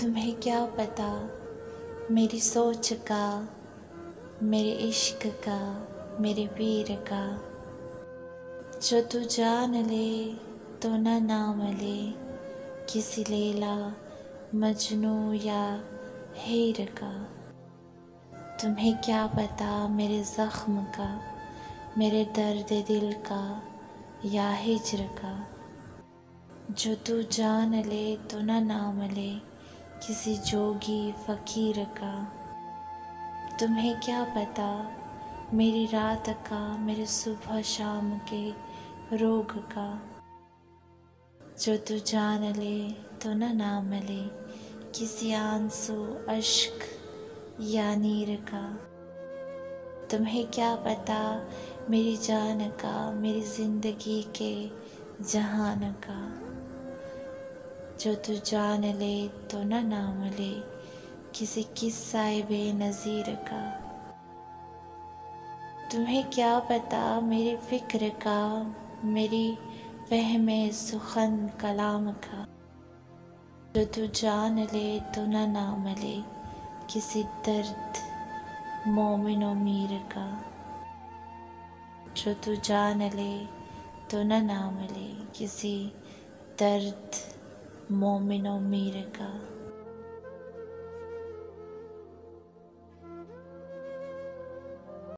तुम्हें क्या पता मेरी सोच का, मेरे इश्क का, मेरे वीर का। जो तू जान ले तो न नाम ले किसी लैला मजनू या हीर का। तुम्हें क्या पता मेरे ज़ख्म का, मेरे दर्द दिल का या हिज्र का। जो तू जान ले तो न नाम ले किसी जोगी फ़कीर का। तुम्हें क्या पता मेरी रात का, मेरे सुबह शाम के रोग का। जो तू जान ले तो न नाम ले किसी आंसू अश्क या नीर का। तुम्हें क्या पता मेरी जान का, मेरी ज़िंदगी के जहान का। जो तू जान ले तो न नाम ले किसी किस्सा-ए बेनज़ीर का। तुम्हें क्या पता मेरी फ़िक्र का, मेरी फ़हमे सुख़न कलाम का। जो तू जान ले तो न नाम ले किसी दर्द मोमिन व मीर का। जो तू जान ले तो न नाम ले किसी दर्द मोमिन व मीर का।